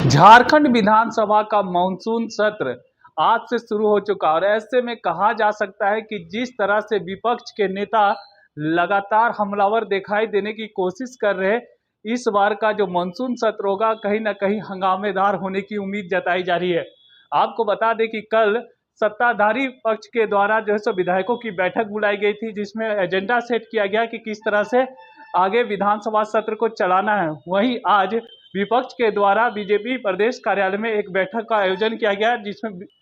झारखंड विधानसभा का मानसून सत्र आज से शुरू हो चुका और ऐसे में कहा जा सकता है कि जिस तरह से विपक्ष के नेता लगातार हमलावर दिखाई देने की कोशिश कर रहे हैं, इस बार का जो मानसून सत्र होगा कहीं ना कहीं हंगामेदार होने की उम्मीद जताई जा रही है। आपको बता दें कि कल सत्ताधारी पक्ष के द्वारा जो है सो विधायकों की बैठक बुलाई गई थी, जिसमें एजेंडा सेट किया गया कि किस तरह से आगे विधानसभा सत्र को चलाना है। वहीं आज विपक्ष के द्वारा बीजेपी प्रदेश कार्यालय में एक बैठक का आयोजन किया गया,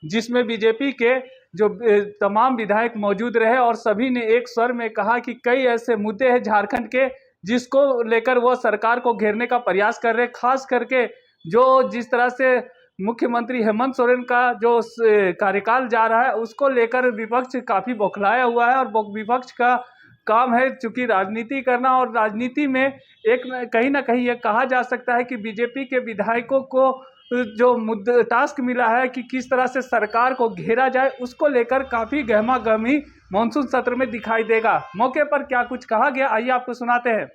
जिसमें बीजेपी के जो तमाम विधायक मौजूद रहे और सभी ने एक स्वर में कहा कि कई ऐसे मुद्दे हैं झारखंड के जिसको लेकर वो सरकार को घेरने का प्रयास कर रहे हैं। खास करके जो जिस तरह से मुख्यमंत्री हेमंत सोरेन का जो कार्यकाल जा रहा है उसको लेकर विपक्ष काफी बौखलाया हुआ है और विपक्ष का काम है चूंकि राजनीति करना, और राजनीति में एक कहीं ना कहीं ये कहा जा सकता है कि बीजेपी के विधायकों को जो मुद्दा टास्क मिला है कि किस तरह से सरकार को घेरा जाए, उसको लेकर काफी गहमा गहमी मानसून सत्र में दिखाई देगा। मौके पर क्या कुछ कहा गया, आइए आपको सुनाते हैं।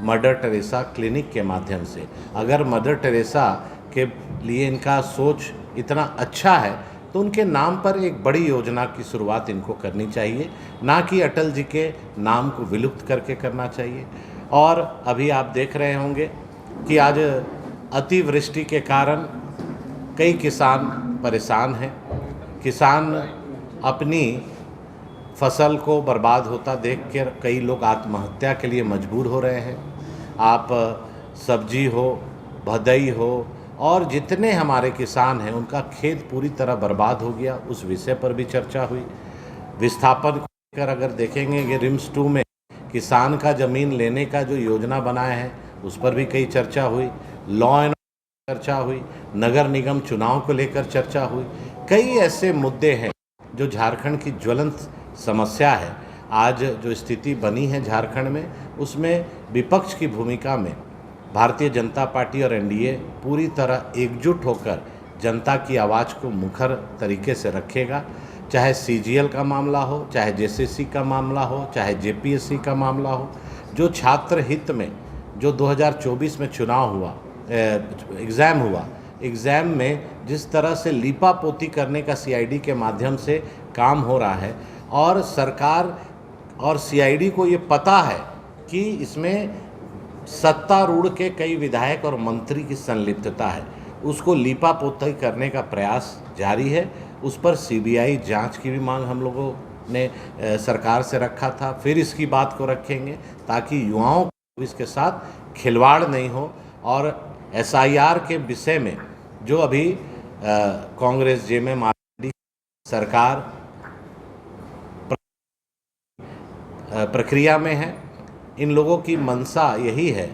मदर टेरेसा क्लिनिक के माध्यम से, अगर मदर टेरेसा के लिए इनका सोच इतना अच्छा है तो उनके नाम पर एक बड़ी योजना की शुरुआत इनको करनी चाहिए, ना कि अटल जी के नाम को विलुप्त करके करना चाहिए। और अभी आप देख रहे होंगे कि आज अतिवृष्टि के कारण कई किसान परेशान हैं। किसान अपनी फसल को बर्बाद होता देखकर कई लोग आत्महत्या के लिए मजबूर हो रहे हैं। आप सब्जी हो, भदई हो और जितने हमारे किसान हैं उनका खेत पूरी तरह बर्बाद हो गया, उस विषय पर भी चर्चा हुई। विस्थापन को लेकर अगर देखेंगे कि रिम्स 2 में किसान का ज़मीन लेने का जो योजना बनाया है उस पर भी कई चर्चा हुई। लॉ एंड चर्चा हुई, नगर निगम चुनाव को लेकर चर्चा हुई। कई ऐसे मुद्दे हैं जो झारखंड की ज्वलंत समस्या है। आज जो स्थिति बनी है झारखंड में, उसमें विपक्ष की भूमिका में भारतीय जनता पार्टी और एनडीए पूरी तरह एकजुट होकर जनता की आवाज़ को मुखर तरीके से रखेगा। चाहे सीजीएल का मामला हो, चाहे जेसीसी का मामला हो, चाहे जेपीएससी का मामला हो, जो छात्र हित में जो 2024 में चुनाव हुआ, एग्ज़ाम में जिस तरह से लीपापोती करने का सीआईडी के माध्यम से काम हो रहा है और सरकार और सीआईडी को ये पता है कि इसमें सत्तारूढ़ के कई विधायक और मंत्री की संलिप्तता है, उसको लीपापोती करने का प्रयास जारी है। उस पर सीबीआई जांच की भी मांग हम लोगों ने सरकार से रखा था, फिर इसकी बात को रखेंगे ताकि युवाओं को इसके साथ खिलवाड़ नहीं हो। और एसआईआर के विषय में जो अभी कांग्रेस जे में मार्क्सवादी सरकार प्रक्रिया में है, इन लोगों की मंशा यही है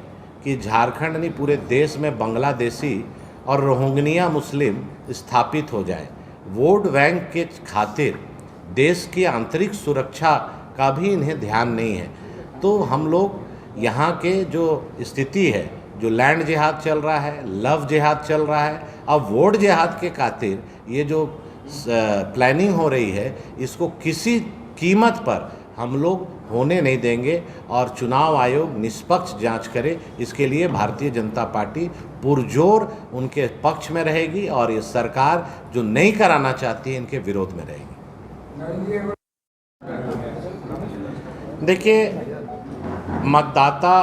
कि झारखंड नहीं पूरे देश में बांग्लादेशी और रोहिंग्या मुस्लिम स्थापित हो जाए। वोट बैंक के खातिर देश की आंतरिक सुरक्षा का भी इन्हें ध्यान नहीं है। तो हम लोग यहाँ के जो स्थिति है, जो लैंड जिहाद चल रहा है, लव जिहाद चल रहा है, अब वोट जिहाद के खातिर ये जो प्लानिंग हो रही है, इसको किसी कीमत पर हम लोग होने नहीं देंगे और चुनाव आयोग निष्पक्ष जांच करे, इसके लिए भारतीय जनता पार्टी पुरजोर उनके पक्ष में रहेगी और ये सरकार जो नहीं कराना चाहती है इनके विरोध में रहेगी। देखिए, मतदाता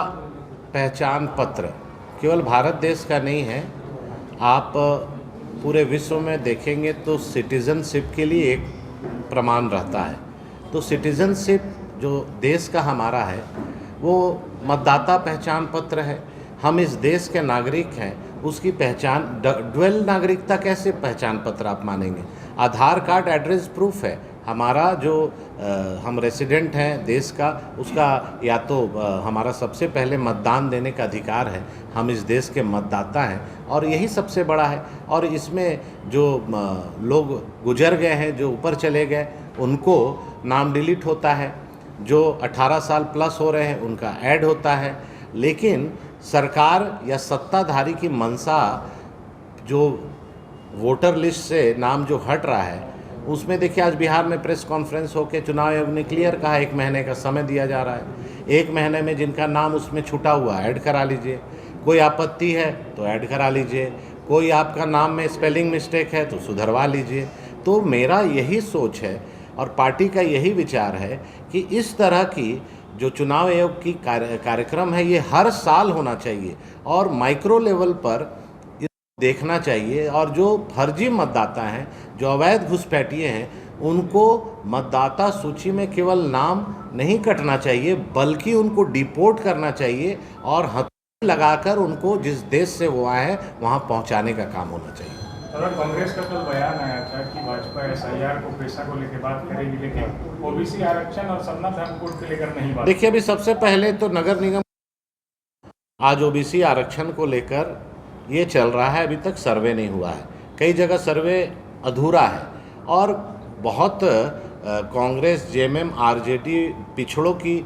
पहचान पत्र केवल भारत देश का नहीं है, आप पूरे विश्व में देखेंगे तो सिटीजनशिप के लिए एक प्रमाण रहता है। तो सिटीजनशिप जो देश का हमारा है वो मतदाता पहचान पत्र है। हम इस देश के नागरिक हैं, उसकी पहचान ड्वेल नागरिकता कैसे पहचान पत्र आप मानेंगे? आधार कार्ड एड्रेस प्रूफ है हमारा, जो हम रेसिडेंट हैं देश का, उसका या तो हमारा सबसे पहले मतदान देने का अधिकार है, हम इस देश के मतदाता हैं और यही सबसे बड़ा है। और इसमें जो लोग गुजर गए हैं, जो ऊपर चले गए, उनको नाम डिलीट होता है, जो 18 साल प्लस हो रहे हैं उनका ऐड होता है। लेकिन सरकार या सत्ताधारी की मंशा जो वोटर लिस्ट से नाम जो हट रहा है, उसमें देखिए आज बिहार में प्रेस कॉन्फ्रेंस होकर चुनाव आयोग ने क्लियर कहा 1 महीने का समय दिया जा रहा है। 1 महीने में जिनका नाम उसमें छूटा हुआ ऐड करा लीजिए, कोई आपत्ति है तो ऐड करा लीजिए, कोई आपका नाम में स्पेलिंग मिस्टेक है तो सुधरवा लीजिए। तो मेरा यही सोच है और पार्टी का यही विचार है कि इस तरह की जो चुनाव आयोग की कार्यक्रम है ये हर साल होना चाहिए और माइक्रो लेवल पर देखना चाहिए, और जो फर्जी मतदाता हैं, जो अवैध घुसपैठिए हैं, उनको मतदाता सूची में केवल नाम नहीं कटना चाहिए बल्कि उनको डिपोर्ट करना चाहिए और हथियार लगाकर उनको जिस देश से वो आए हैं वहाँ पहुँचाने का काम होना चाहिए। कांग्रेस का कल बयान आया था कि भाजपा एसआईआर को पेशा को लेकर बात करेगी, लेकिन ओबीसी आरक्षण और सरना धर्म कोड को लेकर नहीं बात। देखिए, अभी सबसे पहले तो नगर निगम आज ओबीसी आरक्षण को लेकर ये चल रहा है, अभी तक सर्वे नहीं हुआ है, कई जगह सर्वे अधूरा है और बहुत कांग्रेस, जेएमएम, आरजेडी पिछड़ों की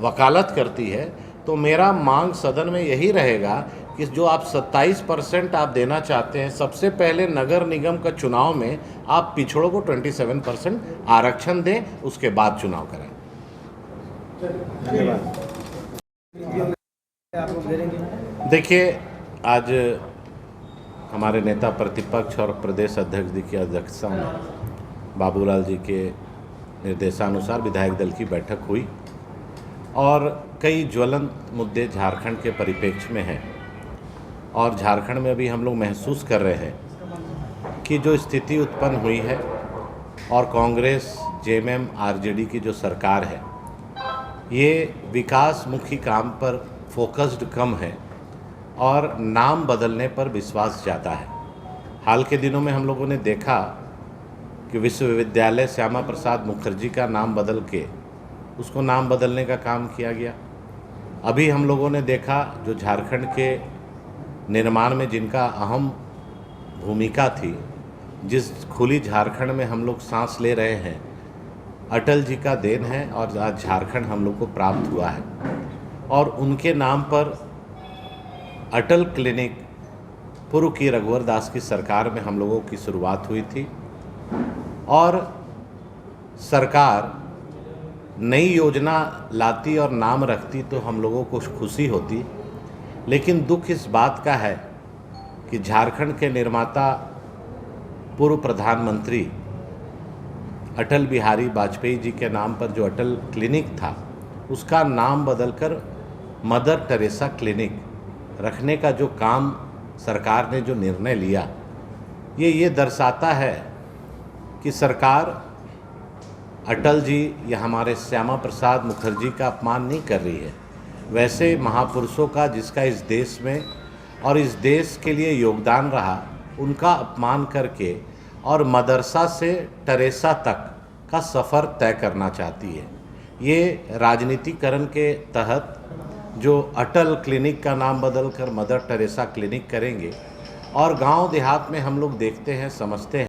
वकालत करती है। तो मेरा मांग सदन में यही रहेगा कि जो आप 27% आप देना चाहते हैं, सबसे पहले नगर निगम का चुनाव में आप पिछड़ों को 27% आरक्षण दें, उसके बाद चुनाव करें। देखिए, आज हमारे नेता प्रतिपक्ष और प्रदेश अध्यक्ष जी की अध्यक्षता में बाबूलाल जी के निर्देशानुसार विधायक दल की बैठक हुई और कई ज्वलंत मुद्दे झारखंड के परिप्रेक्ष्य में हैं और झारखंड में अभी हम लोग महसूस कर रहे हैं कि जो स्थिति उत्पन्न हुई है और कांग्रेस, जेएमएम, आरजेडी की जो सरकार है ये विकास मुखी काम पर फोकस्ड कम है और नाम बदलने पर विश्वास ज़्यादा है। हाल के दिनों में हम लोगों ने देखा कि विश्वविद्यालय श्यामा प्रसाद मुखर्जी का नाम बदल के उसको नाम बदलने का काम किया गया। अभी हम लोगों ने देखा जो झारखंड के निर्माण में जिनका अहम भूमिका थी, जिस खुली झारखंड में हम लोग सांस ले रहे हैं, अटल जी का देन है और आज झारखंड हम लोग को प्राप्त हुआ है और उनके नाम पर अटल क्लिनिक पूर्व की रघुवर दास की सरकार में हम लोगों की शुरुआत हुई थी और सरकार नई योजना लाती और नाम रखती तो हम लोगों को खुशी होती, लेकिन दुख इस बात का है कि झारखंड के निर्माता पूर्व प्रधानमंत्री अटल बिहारी वाजपेयी जी के नाम पर जो अटल क्लिनिक था उसका नाम बदलकर मदर टेरेसा क्लिनिक रखने का जो काम सरकार ने जो निर्णय लिया, ये दर्शाता है कि सरकार अटल जी या हमारे श्यामा प्रसाद मुखर्जी का अपमान नहीं कर रही है, वैसे महापुरुषों का जिसका इस देश में और इस देश के लिए योगदान रहा उनका अपमान करके और मदरसा से टेरेसा तक का सफ़र तय करना चाहती है। ये राजनीतिकरण के तहत जो अटल क्लिनिक का नाम बदलकर मदर टेरेसा क्लिनिक करेंगे और गांव देहात में हम लोग देखते हैं, समझते हैं